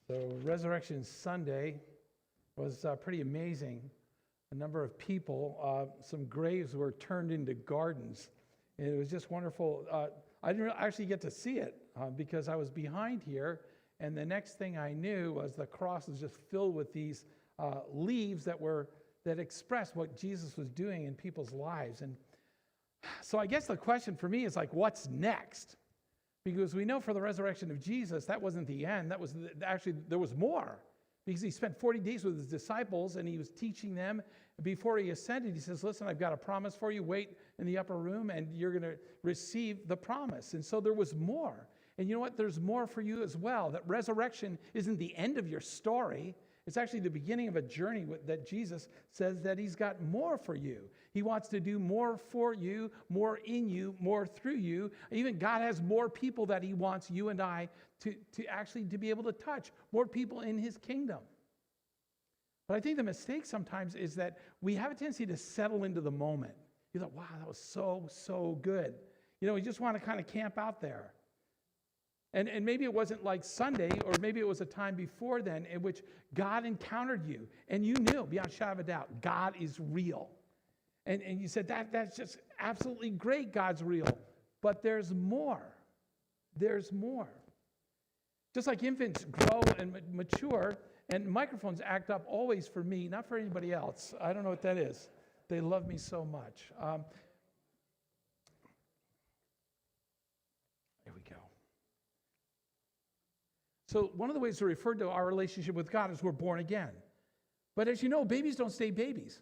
So Resurrection Sunday was pretty amazing. A number of people, some graves were turned into gardens. And it was just wonderful. I didn't actually get to see it because I was behind here. And the next thing I knew was the cross was just filled with these leaves that expressed what Jesus was doing in people's lives. And so I guess the question for me is like, what's next? Because we know for the resurrection of Jesus, that wasn't the end. That was actually, there was more. Because he spent 40 days with his disciples and he was teaching them. Before he ascended, he says, listen, I've got a promise for you. Wait in the upper room and you're going to receive the promise. And so there was more. And you know what? There's more for you as well. That resurrection isn't the end of your story. It's actually the beginning of a journey that Jesus says that he's got more for you. He wants to do more for you, more in you, more through you. Even God has more people that he wants you and I to be able to touch, more people in his kingdom. But I think the mistake sometimes is that we have a tendency to settle into the moment. You thought, wow, that was so good. You know, we just want to kind of camp out there. And maybe it wasn't like Sunday, or maybe it was a time before then in which God encountered you, and you knew, beyond a shadow of a doubt, God is real. And you said, that's just absolutely great, God's real. But there's more. There's more. Just like infants grow and mature, and microphones act up always for me, not for anybody else. I don't know what that is. They love me so much. There we go. So one of the ways to refer to our relationship with God is we're born again. But as you know, babies don't stay babies.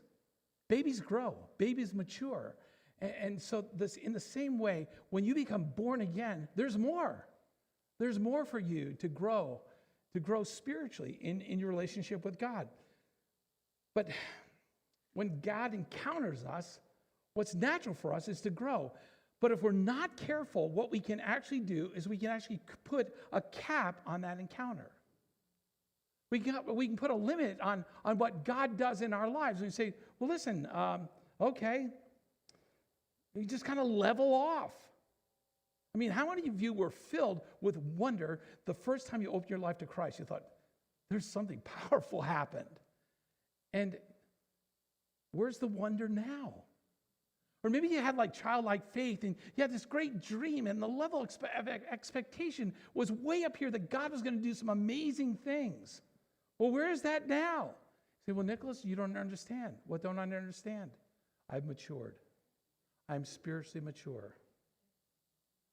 Babies grow. Babies mature. And so in the same way, when you become born again, there's more. There's more for you to grow spiritually in your relationship with God. But when God encounters us, what's natural for us is to grow. But if we're not careful, what we can actually do is we can actually put a cap on that encounter. We can put a limit on what God does in our lives. We say, well, listen, okay. You just kind of level off. I mean, how many of you were filled with wonder the first time you opened your life to Christ? You thought, there's something powerful happened. And where's the wonder now? Or maybe you had like childlike faith and you had this great dream and the level of expectation was way up here that God was going to do some amazing things. Well, where is that now? You say, well, Nicholas, you don't understand. What don't I understand? I've matured. I'm spiritually mature.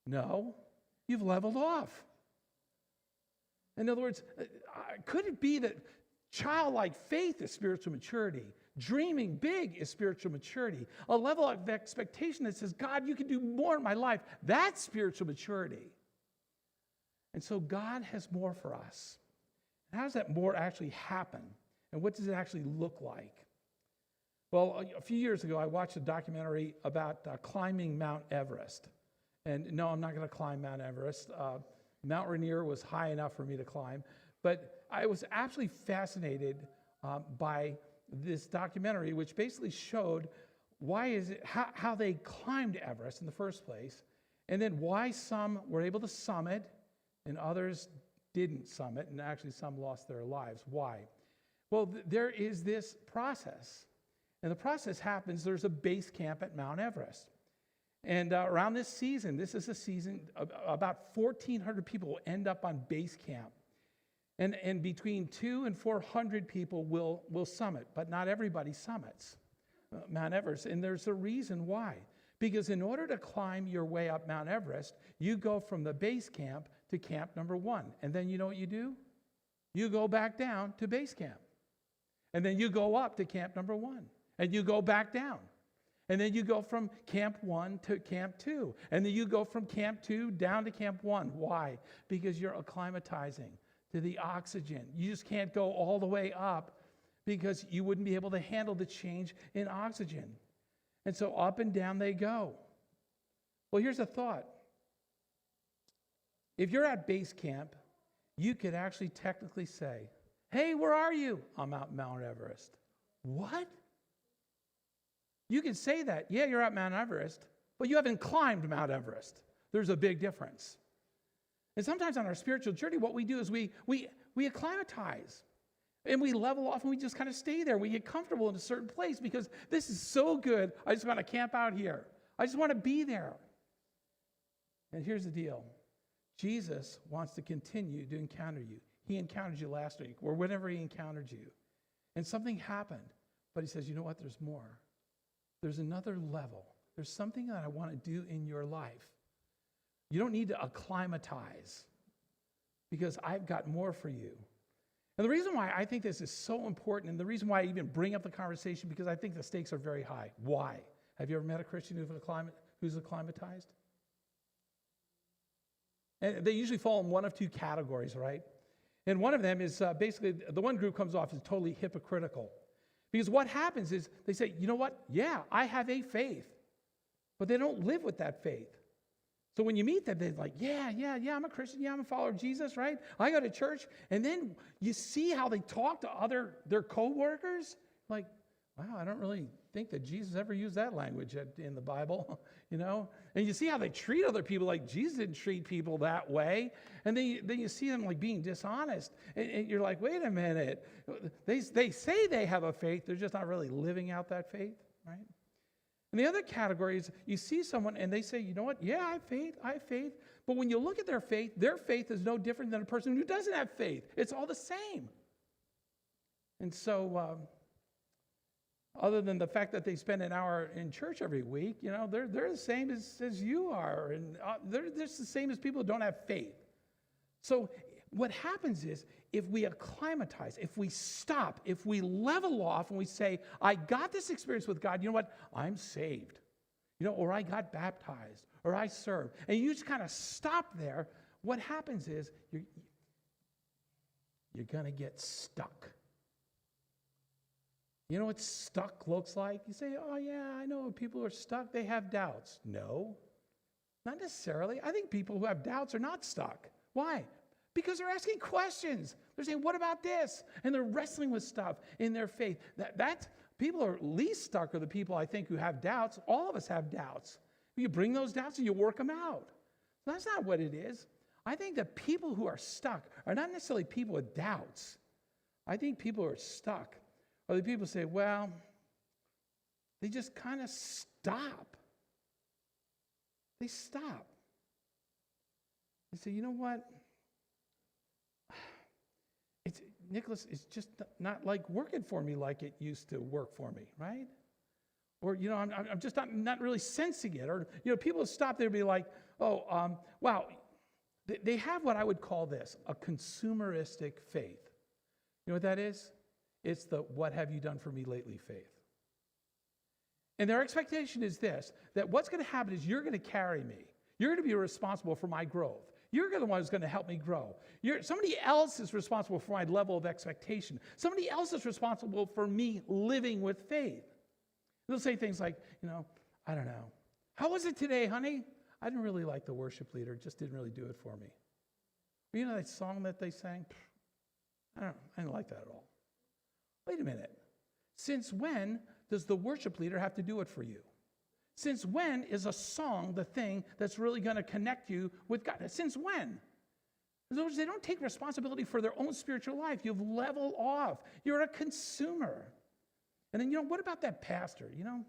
No, you've leveled off. In other words, could it be that childlike faith is spiritual maturity? Dreaming big is spiritual maturity. A level of expectation that says, God, you can do more in my life. That's spiritual maturity. And so God has more for us. How does that more actually happen? And what does it actually look like? Well, a few years ago, I watched a documentary about climbing Mount Everest. And no, I'm not going to climb Mount Everest. Mount Rainier was high enough for me to climb. But I was absolutely fascinated by this documentary, which basically showed how they climbed Everest in the first place, and then why some were able to summit and others didn't summit, and actually some lost their lives. Why? Well, there is this process, and the process happens, there's a base camp at Mount Everest. And around this season, this is a season, about 1,400 people will end up on base camp. And between 200 and 400 people will summit, but not everybody summits Mount Everest. And there's a reason why. Because in order to climb your way up Mount Everest, you go from the base camp to camp number 1. And then you know what you do? You go back down to base camp. And then you go up to camp number 1. And you go back down. And then you go from camp 1 to camp 2. And then you go from camp 2 down to camp 1. Why? Because you're acclimatizing to the oxygen. You just can't go all the way up because you wouldn't be able to handle the change in oxygen. And so up and down they go. Well, here's a thought. If you're at base camp, you could actually technically say, hey, where are you? I'm at Mount Everest. What? You can say that. Yeah, you're at Mount Everest, but you haven't climbed Mount Everest. There's a big difference. And sometimes on our spiritual journey, what we do is we acclimatize. And we level off and we just kind of stay there. We get comfortable in a certain place because this is so good. I just want to camp out here. I just want to be there. And here's the deal. Jesus wants to continue to encounter you. He encountered you last week or whenever he encountered you. And something happened. But he says, you know what? There's more. There's another level. There's something that I want to do in your life. You don't need to acclimatize because I've got more for you. And the reason why I think this is so important, and the reason why I even bring up the conversation, because I think the stakes are very high. Why? Have you ever met a Christian who's acclimatized? And they usually fall in one of two categories, right? And one of them is basically, the one group comes off as totally hypocritical. Because what happens is they say, you know what? Yeah, I have a faith. But they don't live with that faith. So when you meet them, they're like, yeah, I'm a Christian. Yeah, I'm a follower of Jesus, right? I go to church. And then you see how they talk to their co-workers. Like, wow, I don't really think that Jesus ever used that language in the Bible, you know? And you see how they treat other people like Jesus didn't treat people that way. And then you see them like being dishonest. And you're like, wait a minute. They say they have a faith. They're just not really living out that faith, right? And the other category is you see someone and they say, you know what? Yeah, I have faith. But when you look at their faith is no different than a person who doesn't have faith. It's all the same. And so, other than the fact that they spend an hour in church every week, you know, they're the same as you are. And they're just the same as people who don't have faith. So what happens is, if we acclimatize, if we stop, if we level off and we say, I got this experience with God, you know what? I'm saved. You know, or I got baptized, or I served. And you just kind of stop there. What happens is you're going to get stuck. You know what stuck looks like? You say, oh yeah, I know people who are stuck. They have doubts. No, not necessarily. I think people who have doubts are not stuck. Why? Because they're asking questions. They're saying, what about this? And they're wrestling with stuff in their faith. That's people are least stuck are the people, I think, who have doubts. All of us have doubts. You bring those doubts and you work them out. That's not what it is. I think that people who are stuck are not necessarily people with doubts. I think people who are stuck are the people who say, well, they just kind of stop. They stop. They say, you know what? Nicholas, it's just not like working for me like it used to work for me, right? Or, you know, I'm just not really sensing it. Or, you know, people stop there and be like, oh, wow, they have what I would call this, a consumeristic faith. You know what that is? It's the what have you done for me lately faith. And their expectation is this, that what's going to happen is you're going to carry me. You're going to be responsible for my growth. You're the one who's going to help me grow. Somebody else is responsible for my level of expectation. Somebody else is responsible for me living with faith. They'll say things like, you know, I don't know. How was it today, honey? I didn't really like the worship leader. It just didn't really do it for me. You know that song that they sang? I didn't like that at all. Wait a minute. Since when does the worship leader have to do it for you? Since when is a song the thing that's really going to connect you with God? Since when? In other words, they don't take responsibility for their own spiritual life. You've leveled off. You're a consumer. And then, you know, what about that pastor? You know,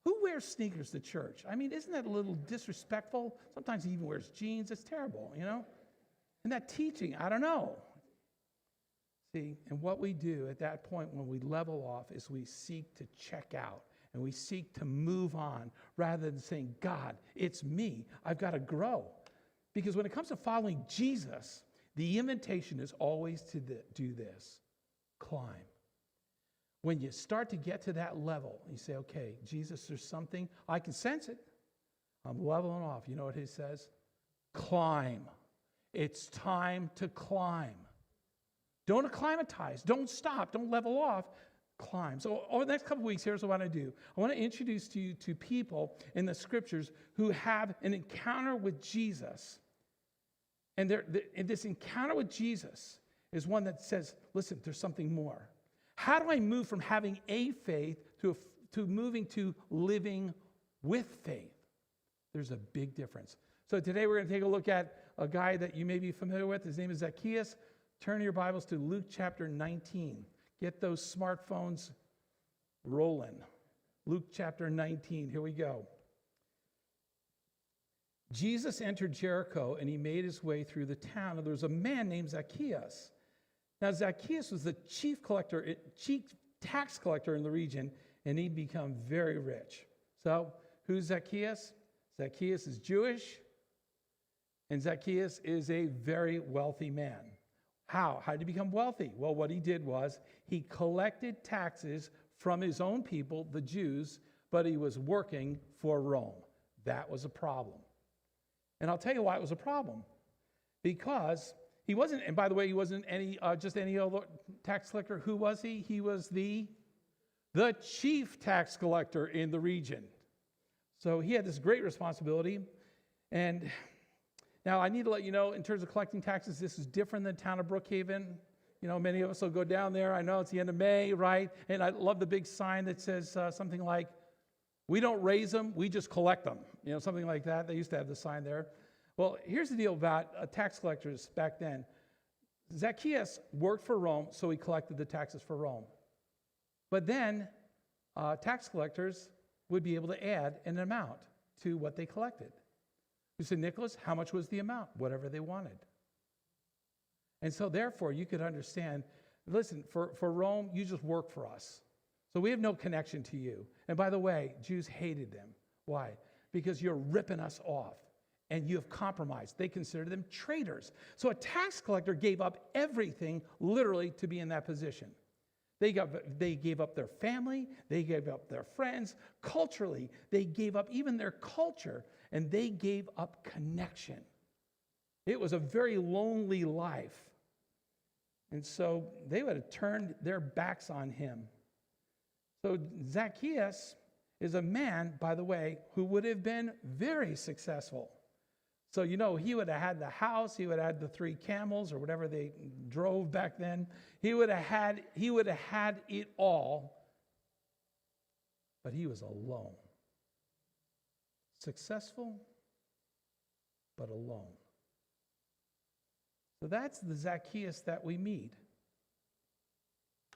who wears sneakers to church? I mean, isn't that a little disrespectful? Sometimes he even wears jeans. It's terrible, you know? And that teaching, I don't know. See, and what we do at that point when we level off is we seek to check out. And we seek to move on rather than saying, God, it's me. I've got to grow. Because when it comes to following Jesus, the invitation is always to do this. Climb. When you start to get to that level, you say, okay, Jesus, there's something. I can sense it. I'm leveling off. You know what he says? Climb. It's time to climb. Don't acclimatize. Don't stop. Don't level off. Climb. So over the next couple of weeks, here's what I want to do. I want to introduce to you to people in the scriptures who have an encounter with Jesus. And this encounter with Jesus is one that says, listen, there's something more. How do I move from having a faith to moving to living with faith? There's a big difference. So today we're going to take a look at a guy that you may be familiar with. His name is Zacchaeus. Turn your Bibles to Luke chapter 19. Get those smartphones rolling. Luke chapter 19. Here we go. Jesus entered Jericho, and he made his way through the town. And there was a man named Zacchaeus. Now, Zacchaeus was the chief tax collector in the region, and he'd become very rich. So, who's Zacchaeus? Zacchaeus is Jewish, and Zacchaeus is a very wealthy man. How? How did he become wealthy? Well, what he did was he collected taxes from his own people, the Jews, but he was working for Rome. That was a problem. And I'll tell you why it was a problem. Because he wasn't, and by the way, he wasn't just any other tax collector. Who was he? He was the chief tax collector in the region. So he had this great responsibility. And now I need to let you know, in terms of collecting taxes, this is different than the town of Brookhaven. You know, many of us will go down there. I know it's the end of May, right? And I love the big sign that says something like, "We don't raise them, we just collect them." You know, something like that. They used to have the sign there. Well, here's the deal about tax collectors back then. Zacchaeus worked for Rome, so he collected the taxes for Rome. But then tax collectors would be able to add an amount to what they collected. You said, "Nicholas, how much was the amount?" Whatever they wanted. And so therefore, you could understand, listen, for Rome, you just work for us. So we have no connection to you. And by the way, Jews hated them. Why? Because you're ripping us off. And you have compromised. They considered them traitors. So a tax collector gave up everything, literally, to be in that position. They gave up their family. They gave up their friends. Culturally, they gave up even their culture. And they gave up connection. It was a very lonely life. And so they would have turned their backs on him. So Zacchaeus is a man, by the way, who would have been very successful. So, you know, he would have had the house, he would have had the 3 camels or whatever they drove back then. He would have had it all, but he was alone. Successful, but alone. So that's the Zacchaeus that we meet.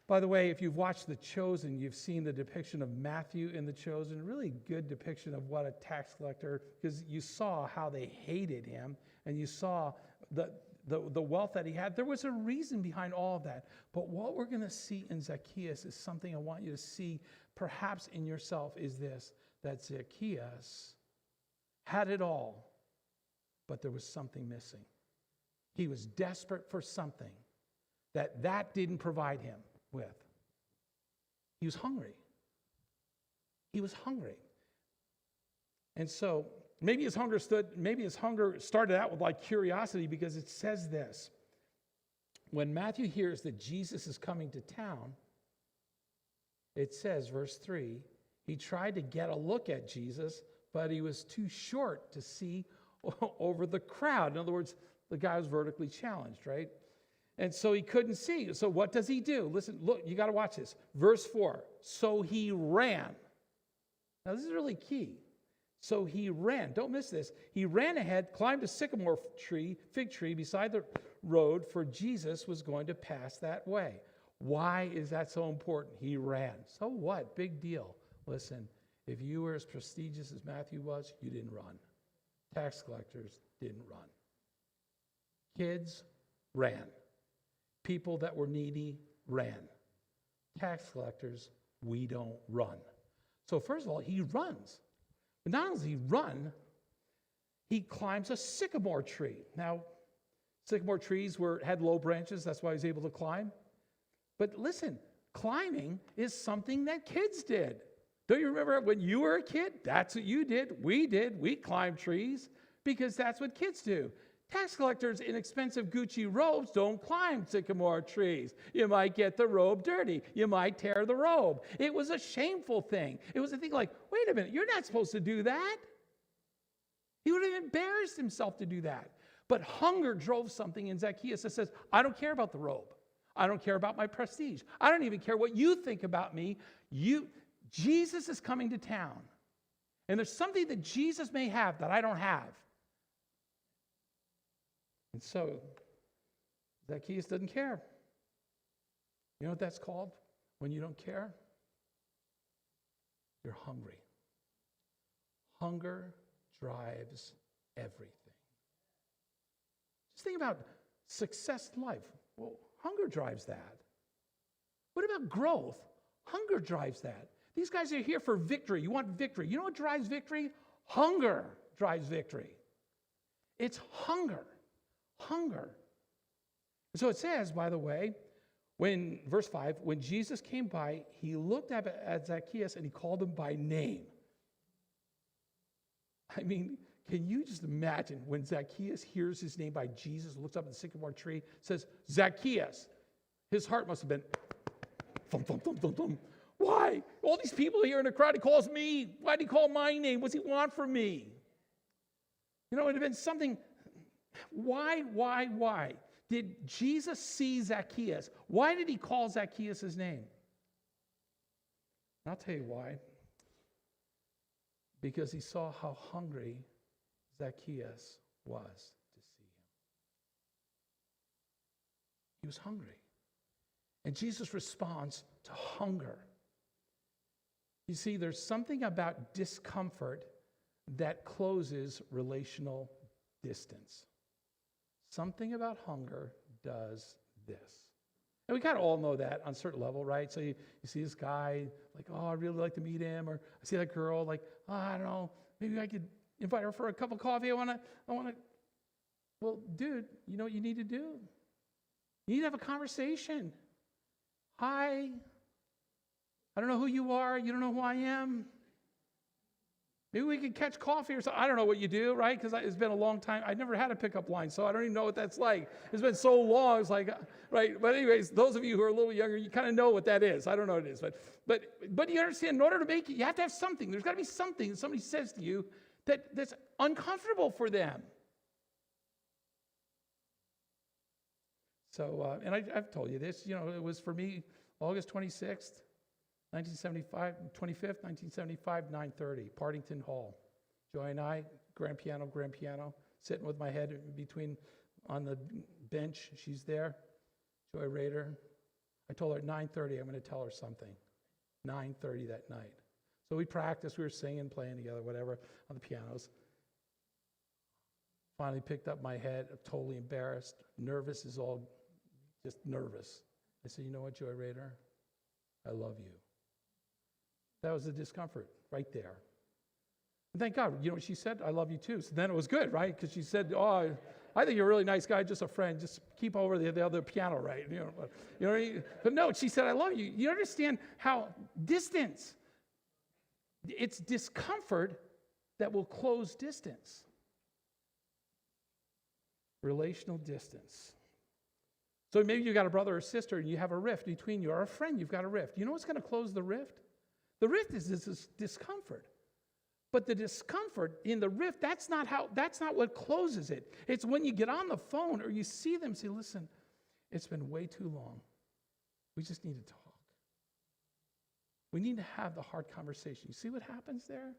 By the way, if you've watched The Chosen, you've seen the depiction of Matthew in The Chosen. Really good depiction of what a tax collector, because you saw how they hated him, and you saw the wealth that he had. There was a reason behind all of that. But what we're going to see in Zacchaeus is something I want you to see perhaps in yourself, is this, that Zacchaeus had it all, but there was something missing. He was desperate for something that didn't provide him with. He was hungry. He was hungry. And so maybe his hunger started out with like curiosity, because it says this. When Matthew hears that Jesus is coming to town, it says, verse 3, he tried to get a look at Jesus, but he was too short to see over the crowd. In other words, the guy was vertically challenged, right? And so he couldn't see. So what does he do? Listen, look, you got to watch this. Verse 4, so he ran. Now this is really key. So he ran. Don't miss this. He ran ahead, climbed a sycamore fig tree beside the road, for Jesus was going to pass that way. Why is that so important? He ran. So what? Big deal. Listen, if you were as prestigious as Matthew was, you didn't run. Tax collectors didn't run. Kids ran. People that were needy ran. Tax collectors, we don't run. So first of all, he runs. But not only does he run, he climbs a sycamore tree. Now, sycamore trees had low branches. That's why he was able to climb. But listen, climbing is something that kids did. Don't you remember when you were a kid? That's what you did. We did. We climbed trees because that's what kids do. Tax collectors in expensive Gucci robes don't climb sycamore trees. You might get the robe dirty. You might tear the robe. It was a shameful thing. It was a thing like, wait a minute, you're not supposed to do that. He would have embarrassed himself to do that. But hunger drove something in Zacchaeus that says, I don't care about the robe. I don't care about my prestige. I don't even care what you think about me. Jesus is coming to town. And there's something that Jesus may have that I don't have. And so Zacchaeus doesn't care. You know what that's called when you don't care? You're hungry. Hunger drives everything. Just think about success in life. Well, hunger drives that. What about growth? Hunger drives that. These guys are here for victory. You want victory. You know what drives victory? Hunger drives victory. It's hunger. Hunger. So it says, by the way, when, verse 5, when Jesus came by, he looked at Zacchaeus and he called him by name. I mean, can you just imagine when Zacchaeus hears his name by Jesus, looks up at the sycamore tree, says, Zacchaeus. His heart must have been, thump, thump, thump, thump, thump. Why? All these people here in the crowd, he calls me. Why did he call my name? What does he want from me? You know, it would have been something. Why? Did Jesus see Zacchaeus? Why did he call Zacchaeus his name? I'll tell you why. Because he saw how hungry Zacchaeus was to see him. He was hungry. And Jesus responds to hunger. You see, there's something about discomfort that closes relational distance. Something about hunger does this. And we kind of all know that on a certain level, right? So you see this guy, like, oh, I really like to meet him. Or I see that girl, like, oh, I don't know, maybe I could invite her for a cup of coffee. I want to. Well, dude, you know what you need to do? You need to have a conversation. Hi. I don't know who you are. You don't know who I am. Maybe we could catch coffee or something. I don't know what you do, right? Because it's been a long time. I never had a pickup line, so I don't even know what that's like. It's been so long. It's like, right? But anyways, those of you who are a little younger, you kind of know what that is. I don't know what it is. But you understand, in order to make it, you have to have something. There's got to be something that somebody says to you that's uncomfortable for them. So, and I've told you this, you know, it was for me August 26th, 1975, 25th, 1975, 9:30, Partington Hall. Joy and I, grand piano, sitting with my head between on the bench. She's there, Joy Rader. I told her at 9:30 I'm going to tell her something. 9:30 that night. So we practiced, we were singing, playing together, whatever, on the pianos. Finally picked up my head, totally embarrassed, nervous is all, just nervous. I said, you know what, Joy Rader? I love you. That was the discomfort right there. And thank God, you know what she said? I love you too. So then it was good, right? Because she said, oh, I think you're a really nice guy, just a friend. Just keep over the other piano, right? You know, but no, she said, I love you. You understand how distance, it's discomfort that will close distance. Relational distance. So maybe you got a brother or sister and you have a rift between you, or a friend, you've got a rift. You know what's going to close the rift? The rift is this discomfort. But the discomfort in the rift, that's not what closes it. It's when you get on the phone or you see them say, listen, it's been way too long. We just need to talk. We need to have the hard conversation. You see what happens there?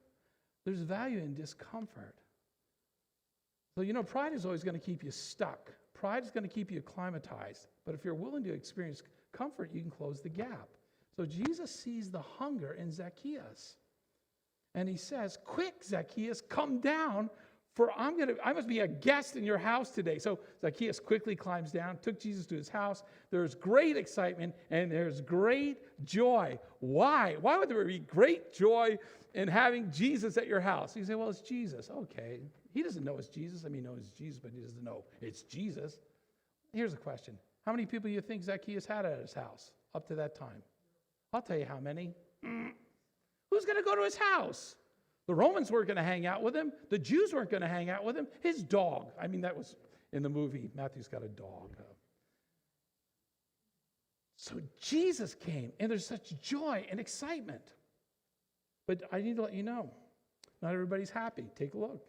There's value in discomfort. So, you know, pride is always going to keep you stuck. Pride is going to keep you acclimatized. But if you're willing to experience comfort, you can close the gap. So Jesus sees the hunger in Zacchaeus. And he says, quick, Zacchaeus, come down, for I must be a guest in your house today. So Zacchaeus quickly climbs down, took Jesus to his house. There's great excitement and there's great joy. Why? Why would there be great joy in having Jesus at your house? You say, well, it's Jesus. Okay. He doesn't know it's Jesus. I mean, he knows it's Jesus, but he doesn't know it's Jesus. Here's a question. How many people do you think Zacchaeus had at his house up to that time? I'll tell you how many. Who's going to go to his house? The Romans weren't going to hang out with him. The Jews weren't going to hang out with him. His dog. I mean, that was in the movie. Matthew's got a dog. So Jesus came, and there's such joy and excitement. But I need to let you know, not everybody's happy. Take a look.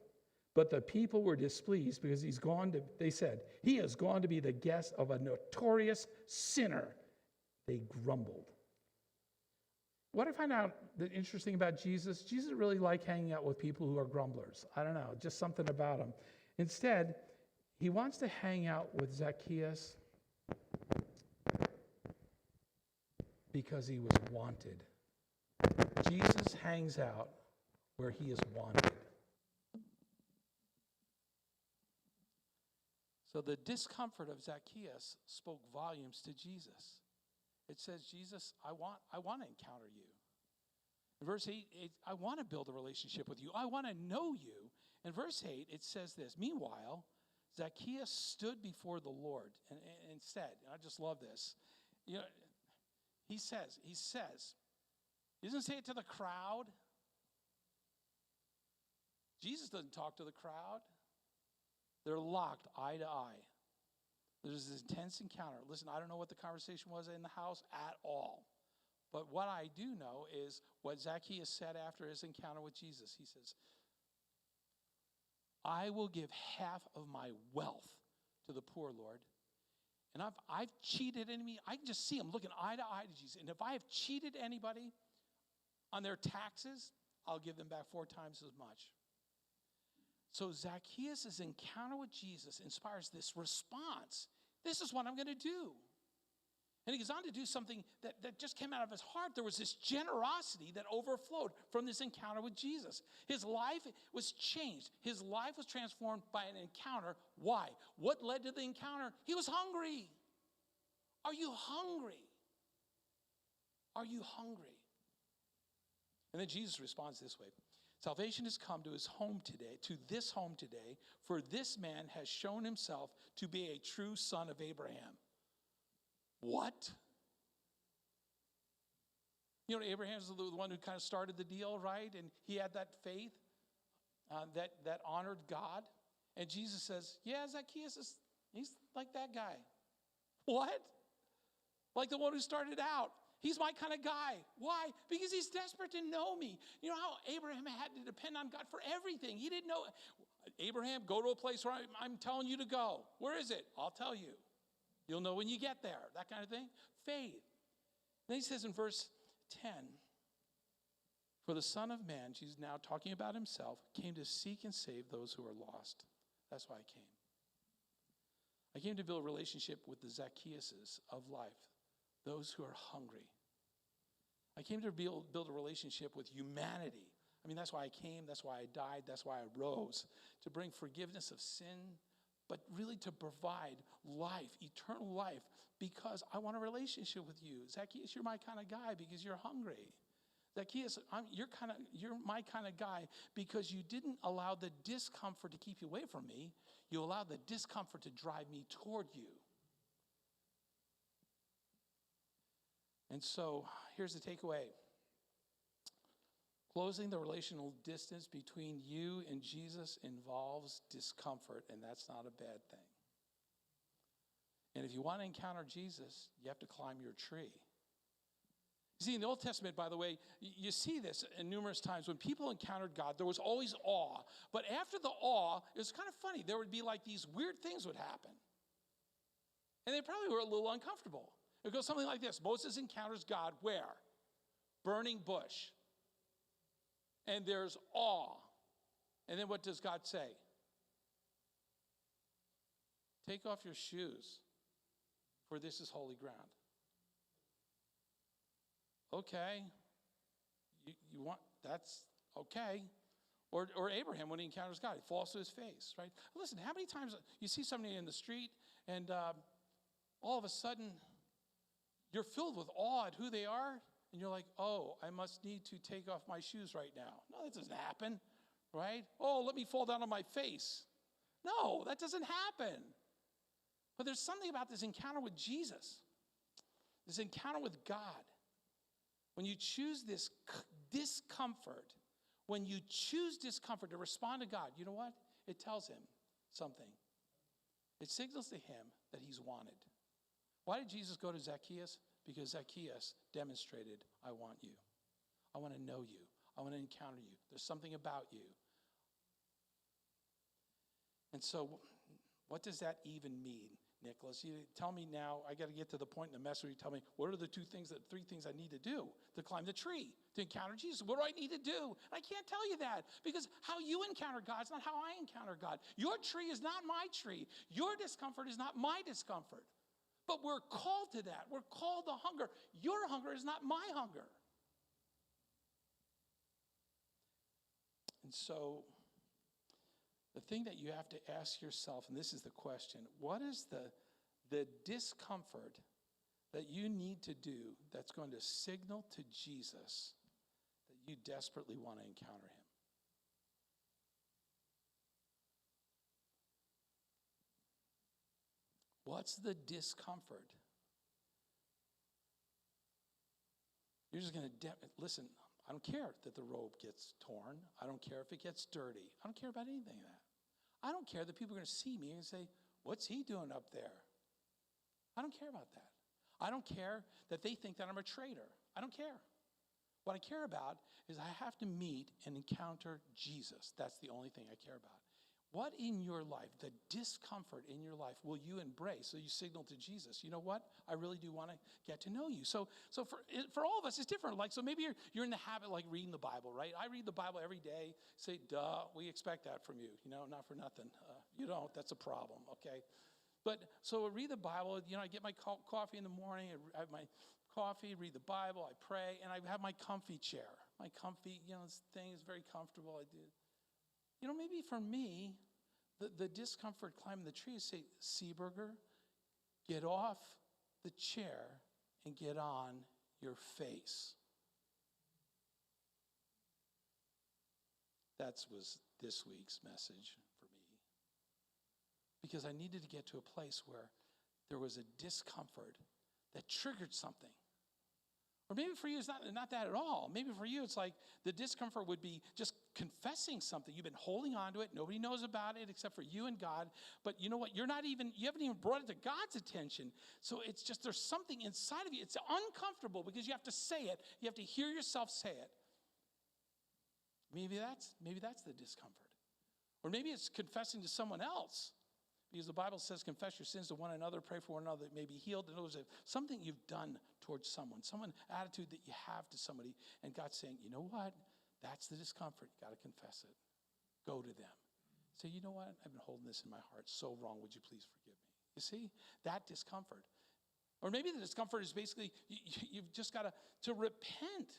But the people were displeased because they said, he has gone to be the guest of a notorious sinner. They grumbled. What I find out that interesting about Jesus really liked hanging out with people who are grumblers. I don't know, just something about him. Instead, He wants to hang out with Zacchaeus because he was wanted. Jesus hangs out where he is wanted. So the discomfort of Zacchaeus spoke volumes to Jesus. It says, Jesus, I want to encounter you. In verse 8, I want to build a relationship with you. I want to know you. In verse 8, it says this, meanwhile, Zacchaeus stood before the Lord and said, and I just love this, he says, he doesn't say it to the crowd. Jesus doesn't talk to the crowd. They're locked eye to eye. There's this intense encounter. Listen, I don't know what the conversation was in the house at all. But what I do know is what Zacchaeus said after his encounter with Jesus. He says, I will give half of my wealth to the poor, Lord. And I've cheated enemy. I can just see him looking eye to eye to Jesus. And if I have cheated anybody on their taxes, I'll give them back 4 times as much. So Zacchaeus' encounter with Jesus inspires this response. This is what I'm going to do. And he goes on to do something that just came out of his heart. There was this generosity that overflowed from this encounter with Jesus. His life was changed. His life was transformed by an encounter. Why? What led to the encounter? He was hungry. Are you hungry? Are you hungry? And then Jesus responds this way. Salvation has come to his home today, to this home today, for this man has shown himself to be a true son of Abraham. What? Abraham's the one who kind of started the deal, right? And he had that faith that honored God. And Jesus says, yeah, Zacchaeus he's like that guy. What? Like the one who started out. He's my kind of guy. Why? Because he's desperate to know me. You know how Abraham had to depend on God for everything. He didn't know. Abraham, go to a place where I'm telling you to go. Where is it? I'll tell you. You'll know when you get there. That kind of thing. Faith. Then he says in verse 10, for the Son of Man, Jesus now talking about himself, came to seek and save those who are lost. That's why I came. I came to build a relationship with the Zacchaeuses of life. Those who are hungry. I came to build a relationship with humanity. I mean, that's why I came. That's why I died. That's why I rose. To bring forgiveness of sin, but really to provide life, eternal life, because I want a relationship with you. Zacchaeus, you're my kind of guy because you're hungry. Zacchaeus, you're my kind of guy because you didn't allow the discomfort to keep you away from me. You allowed the discomfort to drive me toward you. And so here's the takeaway. Closing the relational distance between you and Jesus involves discomfort, and that's not a bad thing. And if you want to encounter Jesus, you have to climb your tree. You see, in the Old Testament, by the way, you see this in numerous times. When people encountered God, there was always awe. But after the awe, it was kind of funny. There would be like these weird things would happen. And they probably were a little uncomfortable. It goes something like this. Moses encounters God where? Burning bush. And there's awe. And then what does God say? Take off your shoes, for this is holy ground. Okay. You want, that's okay. Or Abraham, when he encounters God, he falls to his face, right? Listen, how many times you see somebody in the street and all of a sudden, you're filled with awe at who they are, and you're like, oh, I must need to take off my shoes right now. No, that doesn't happen, right? Oh, let me fall down on my face. No, that doesn't happen. But there's something about this encounter with Jesus, this encounter with God. When you choose this discomfort, when you choose discomfort to respond to God, you know what? It tells him something. It signals to him that he's wanted. Why did Jesus go to Zacchaeus? Because Zacchaeus demonstrated, I want you. I want to know you. I want to encounter you. There's something about you. And so, what does that even mean? Nicholas, you tell me now, I got to get to the point in the message where you tell me, what are the three things I need to do to climb the tree, to encounter Jesus? What do I need to do? I can't tell you that, because how you encounter God is not how I encounter God. Your tree is not my tree. Your discomfort is not my discomfort. But we're called to that. We're called to hunger. Your hunger is not my hunger. And so the thing that you have to ask yourself, and this is the question, what is the discomfort that you need to do that's going to signal to Jesus that you desperately want to encounter him? What's the discomfort? You're just going to, listen, I don't care that the robe gets torn. I don't care if it gets dirty. I don't care about anything of that. I don't care that people are going to see me and say, what's he doing up there? I don't care about that. I don't care that they think that I'm a traitor. I don't care. What I care about is I have to meet and encounter Jesus. That's the only thing I care about. What in your life, the discomfort in your life, will you embrace so you signal to Jesus, you know what? I really do want to get to know you. So for all of us, it's different. Like, so maybe you're in the habit like reading the Bible, right? I read the Bible every day. Say, duh, we expect that from you. You know, not for nothing. You don't. That's a problem, okay? But so I read the Bible. You know, I get my coffee in the morning. I have my coffee, read the Bible, I pray, and I have my comfy chair. My comfy, you know, this thing is very comfortable. I do. You know, maybe for me, the discomfort climbing the tree is say, Seaburger, get off the chair and get on your face. That was this week's message for me. Because I needed to get to a place where there was a discomfort that triggered something. Or maybe for you, it's not that at all. Maybe for you, it's like the discomfort would be just confessing something. You've been holding on to it. Nobody knows about it except for you and God. But you know what? You haven't even brought it to God's attention. So it's just there's something inside of you. It's uncomfortable because you have to say it. You have to hear yourself say it. Maybe that's the discomfort. Or maybe it's confessing to someone else. Because the Bible says, confess your sins to one another, pray for one another that may be healed. And those are something you've done towards someone, attitude that you have to somebody. And God's saying, you know what? That's the discomfort. You got to confess it. Go to them. Say, you know what? I've been holding this in my heart so wrong. Would you please forgive me? You see? That discomfort. Or maybe the discomfort is basically, you've just got to repent.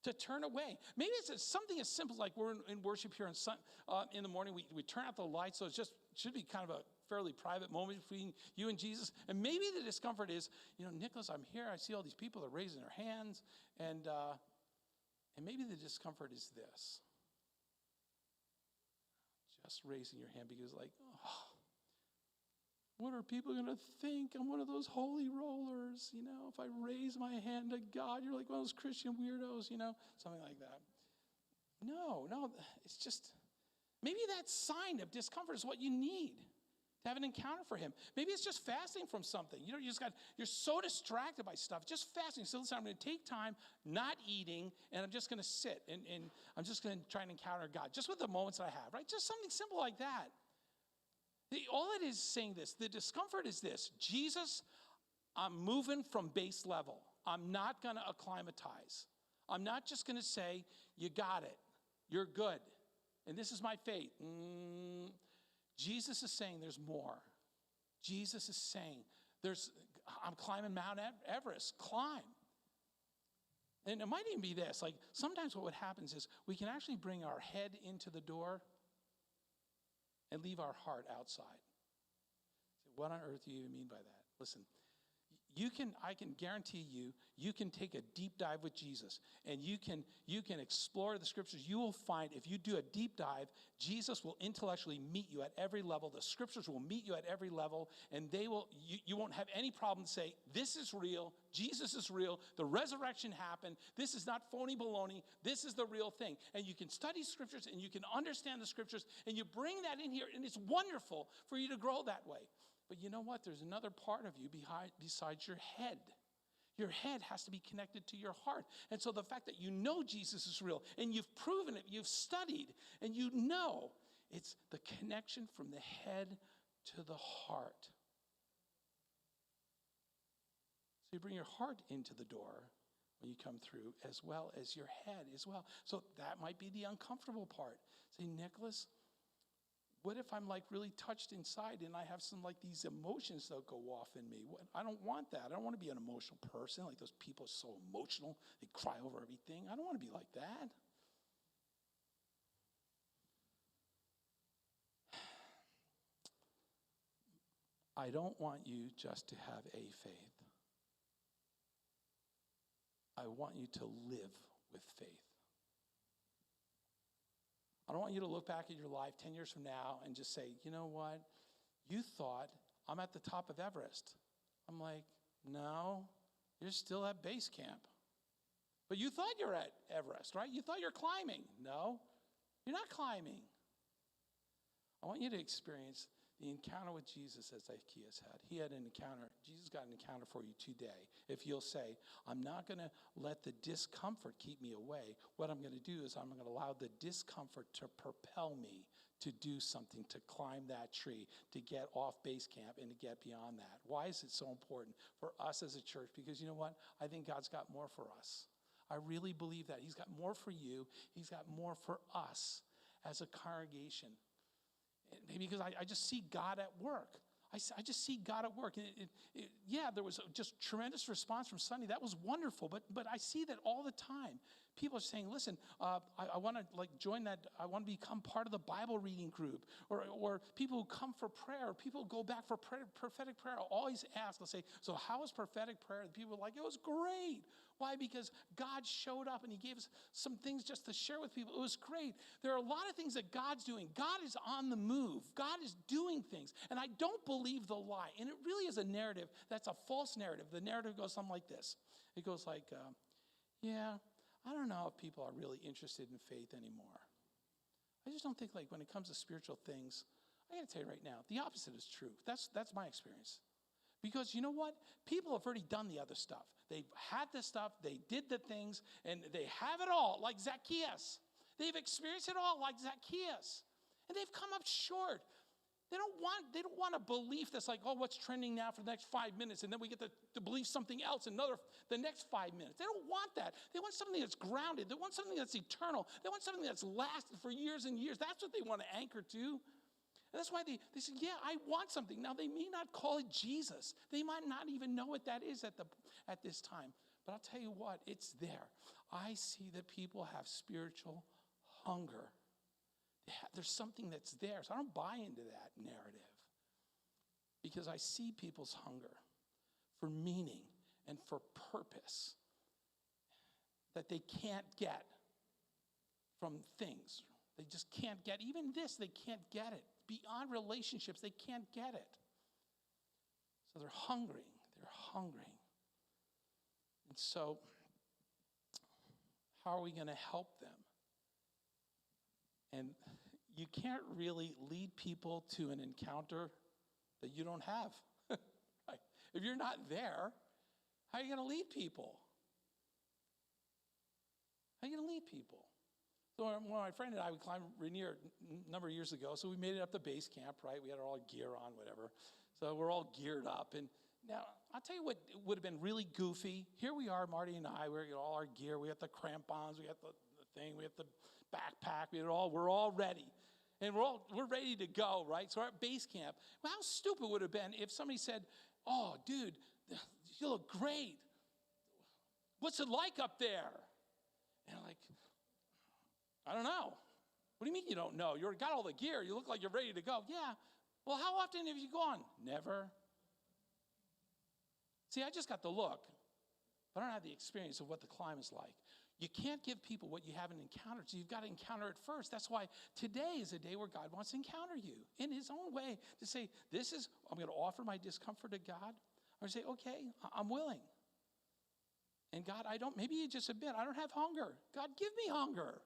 To turn away. Maybe it's something as simple like we're in worship here in the morning. We turn out the lights, so it should be kind of a fairly private moment between you and Jesus. And maybe the discomfort is, you know, Nicholas, I'm here. I see all these people that are raising their hands. And maybe the discomfort is this. Just raising your hand because like, oh, what are people going to think? I'm one of those holy rollers, you know, if I raise my hand to God, you're like one of those Christian weirdos, you know, something like that. No, it's just, maybe that sign of discomfort is what you need to have an encounter for him. Maybe it's just fasting from something. You know, you're so distracted by stuff, just fasting. So listen, I'm going to take time, not eating, and I'm just going to sit, and I'm just going to try and encounter God, just with the moments I have, right? Just something simple like that. All it is saying this, the discomfort is this, Jesus, I'm moving from base level. I'm not going to acclimatize. I'm not just going to say, you got it, you're good, and this is my fate. Jesus is saying there's more. Jesus is saying I'm climbing Mount Everest, climb. And it might even be this, like sometimes what happens is we can actually bring our head into the door and leave our heart outside. What on earth do you mean by that? Listen, I can guarantee you can take a deep dive with Jesus and you can explore the scriptures. You will find if you do a deep dive, Jesus will intellectually meet you at every level. The scriptures will meet you at every level, and you won't have any problem to say, this is real, Jesus is real, the resurrection happened, this is not phony baloney, this is the real thing. And you can study scriptures and you can understand the scriptures and you bring that in here, and it's wonderful for you to grow that way. But you know what? There's another part of you besides your head. Your head has to be connected to your heart. And so the fact that you know Jesus is real and you've proven it, you've studied, and you know it's the connection from the head to the heart. So you bring your heart into the door when you come through, as well as your head as well. So that might be the uncomfortable part. Say, Nicholas, what if I'm like really touched inside and I have some like these emotions that go off in me? I don't want that. I don't want to be an emotional person. Like those people are so emotional. They cry over everything. I don't want to be like that. I don't want you just to have a faith. I want you to live with faith. I don't want you to look back at your life 10 years from now and just say, you know what? You thought I'm at the top of Everest. I'm like, no, you're still at base camp. But you thought you're at Everest, right? You thought you're climbing. No, you're not climbing. I want you to experience the encounter with Jesus that Zacchaeus had. He had an encounter. Jesus got an encounter for you today. If you'll say, I'm not going to let the discomfort keep me away. What I'm going to do is I'm going to allow the discomfort to propel me to do something, to climb that tree, to get off base camp and to get beyond that. Why is it so important for us as a church? Because you know what? I think God's got more for us. I really believe that. He's got more for you. He's got more for us as a congregation. Maybe because I just see God at work. I just see God at work. Yeah, there was just tremendous response from Sunday. That was wonderful. But I see that all the time. People are saying, listen, I want to like join that. I want to become part of the Bible reading group. Or people who come for prayer. People who go back for prophetic prayer. I'll always ask. I'll say, so how was prophetic prayer? And people are like, it was great. Why? Because God showed up and he gave us some things just to share with people. It was great. There are a lot of things that God's doing. God is on the move. God is doing things. And I don't believe the lie. And it really is a narrative that's a false narrative. The narrative goes something like this. It goes like, yeah, I don't know if people are really interested in faith anymore. I just don't think like when it comes to spiritual things, I got to tell you right now, the opposite is true. That's my experience. Because you know what? People have already done the other stuff. They've had the stuff, they did the things, and they have it all, like Zacchaeus. They've experienced it all, like Zacchaeus. And they've come up short. They don't want a belief that's like, oh, what's trending now for the next 5 minutes, and then we get to believe something else the next 5 minutes. They don't want that. They want something that's grounded. They want something that's eternal. They want something that's lasted for years and years. That's what they want to anchor to. And that's why they say, yeah, I want something. Now, they may not call it Jesus. They might not even know what that is at this time. But I'll tell you what, it's there. I see that people have spiritual hunger. There's something that's there. So I don't buy into that narrative. Because I see people's hunger for meaning and for purpose that they can't get from things. They just can't get. Even this, they can't get it. Beyond relationships, they can't get it. So they're hungering. They're hungering. And so, how are we going to help them? And you can't really lead people to an encounter that you don't have. Right? If you're not there, how are you going to lead people? How are you going to lead people? So when my friend and I, we climbed Rainier a number of years ago, so we made it up to base camp, right? We had our all gear on, whatever. So we're all geared up. And now, I'll tell you what would have been really goofy. Here we are, Marty and I, we're all our gear. We have the crampons, we have the thing, we have the backpack, we're all ready. And we're ready to go, right? So we're at base camp. Well, how stupid would it have been if somebody said, oh, dude, you look great. What's it like up there? And I'm like, I don't know. What do you mean you don't know? You've got all the gear. You look like you're ready to go. Yeah. Well, how often have you gone? Never. See, I just got the look. But I don't have the experience of what the climb is like. You can't give people what you haven't encountered, so you've got to encounter it first. That's why today is a day where God wants to encounter you in his own way to say, I'm going to offer my discomfort to God. Or say, okay, I'm willing. And God, maybe you just admit, I don't have hunger. God, give me hunger.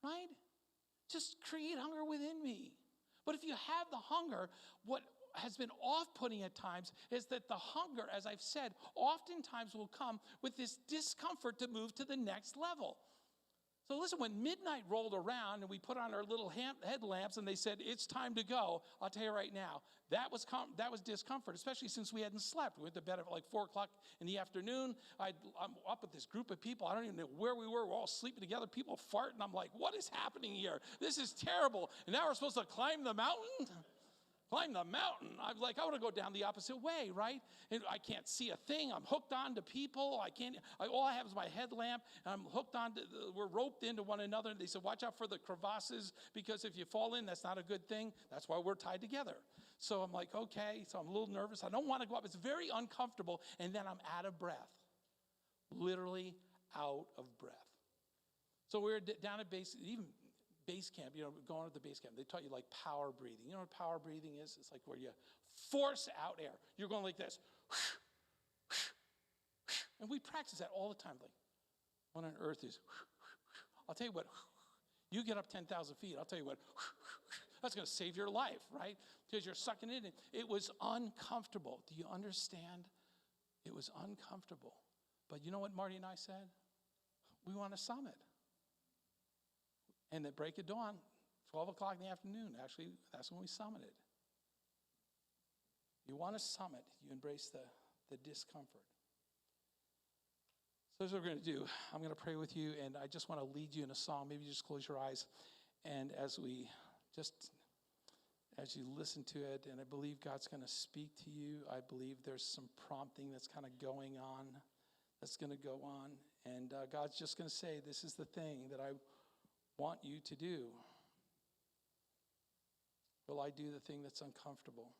Right? Just create hunger within me. But if you have the hunger, what has been off-putting at times is that the hunger, as I've said, oftentimes will come with this discomfort to move to the next level. So listen, when midnight rolled around and we put on our little headlamps and they said, it's time to go, I'll tell you right now, that was discomfort, especially since we hadn't slept. We went to bed at like 4 o'clock in the afternoon. I'm up with this group of people. I don't even know where we were. We're all sleeping together. People farting. I'm like, what is happening here? This is terrible. And now we're supposed to climb the mountain? Climb the mountain. I'm like, I want to go down the opposite way, right? And I can't see a thing. I'm hooked on to people. All I have is my headlamp. And I'm hooked on to, we're roped into one another. And they said, watch out for the crevasses, because if you fall in, that's not a good thing. That's why we're tied together. So I'm like, okay. So I'm a little nervous. I don't want to go up. It's very uncomfortable. And then I'm out of breath. Literally out of breath. So we're down at base camp, going to the base camp, they taught you like power breathing. You know what power breathing is? It's like where you force out air. You're going like this. And we practice that all the time. Like, what on earth is? I'll tell you what, you get up 10,000 feet, I'll tell you what, that's going to save your life, right? Because you're sucking it in. It was uncomfortable. Do you understand? It was uncomfortable. But you know what Marty and I said? We want to summit. And at break of dawn, 12 o'clock in the afternoon, actually, that's when we summited. You want to summit, you embrace the discomfort. So here's what we're going to do. I'm going to pray with you, and I just want to lead you in a song. Maybe you just close your eyes, and as you listen to it, and I believe God's going to speak to you. I believe there's some prompting that's kind of going on, and God's just going to say, this is the thing that I want you to do. Will I do the thing that's uncomfortable?